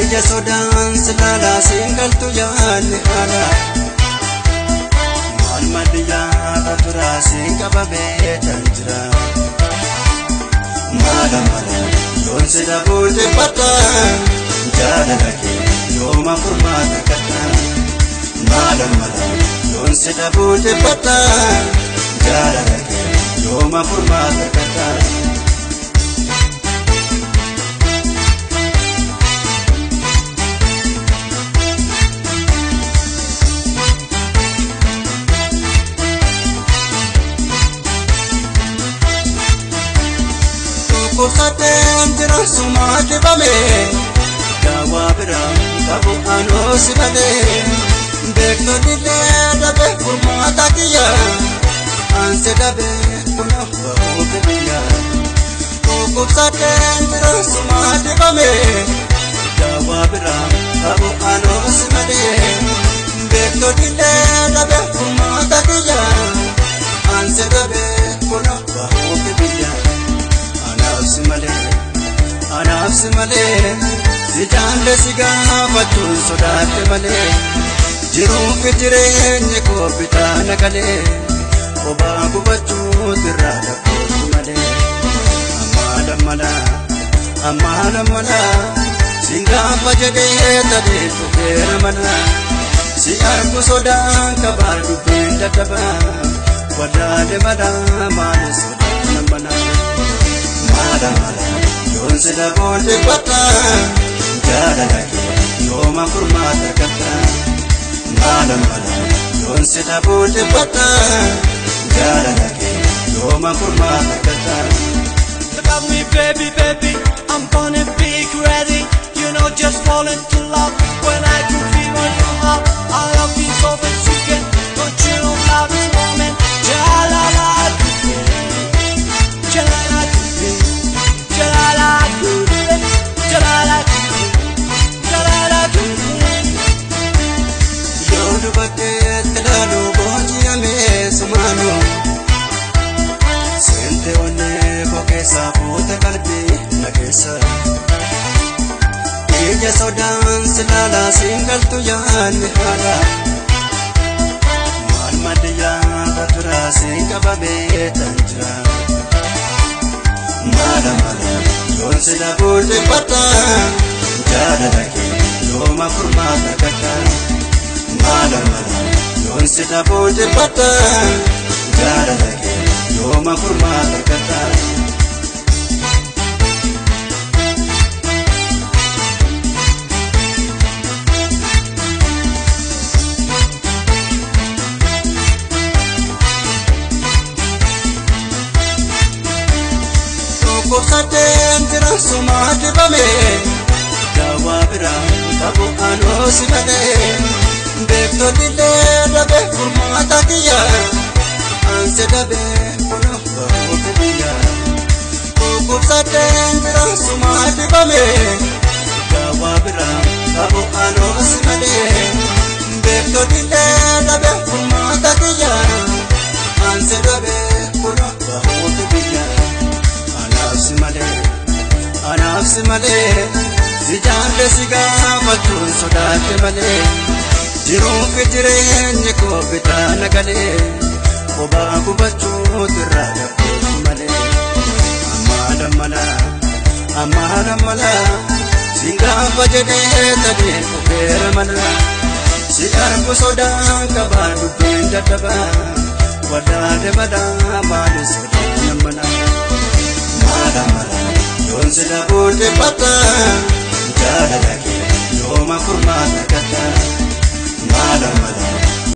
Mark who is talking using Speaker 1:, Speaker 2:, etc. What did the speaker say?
Speaker 1: ija sodaan silaalaa siingaltu yaanni haala maal maddiyaa qaturaa siin qabamee tan jira maala mala yoon si dhabuute fata jaalala kee yooma furmaata kadha maala mala yoon si dhabuute fata jaalala kee yooma furmaata kadha Kusaten dirasuma dibame dawa bira tabu anosi bade dekno dile dabe furmata kiya anse dabe kuno bahu kiya kusaten dirasuma dibame dawa bira tabu anosi bade dekno dile dabe furmata kiya anse dabe kuno bahu kiya Anafsi male, zijande sigafatu sodate male, jiru fitire ko bitana kale, oba kubatu tirada kotu male. Amala mala, singafa jade tade tukera mala, si arku sodan kabar dubinda taba, wadade mala male sodan mala. Mala yoon si dhabuute fata jaalala kee yooma furmaata kadha mala yoon si dhabuute fata jaalala kee yooma furmaata kadha.
Speaker 2: Look at me baby, baby, I'm gonna be ready. You know just fall into love when I do feel on your heart. I love you so that you can. Don't you know love is moment? Jalala Jalala Jalala Jalala Jalala
Speaker 1: Yoonu bakkee tilaalu boonjiyame sumaanu seente onnee kokeessa fuute qalbii nageessa ija sodaan silaalaa siingaltu yaanni haala maal maddiyaa qaturaa siin qabamee tan jira mala yoon si dhabuute fata jaalala kee yooma furmaata kadha mala yoon si dhabuute fata jaalala kee yooma furmaata kadha. Kusaten dirasuma dibame dawa bira tabu anosi bade dekno dile dabe furmata kiya anse dabe kuno bahu kiya kusaten dirasuma dibame dawa bira tabu anosi bade dekno dile dabe furmata kiya anse dabe kuno bahu kiya. Anafsi male, zijande sigafatu sodate male, jiru fitire ko bitana kale, oba kubatu tirada kotu male. Amala mala, singafa jade tade tukera mala, si arku sodan kabar dubinda taba, wadade bada male sodan mala. Mala yoon si dhabuute fata jaalala kee yooma furmaata kadha mala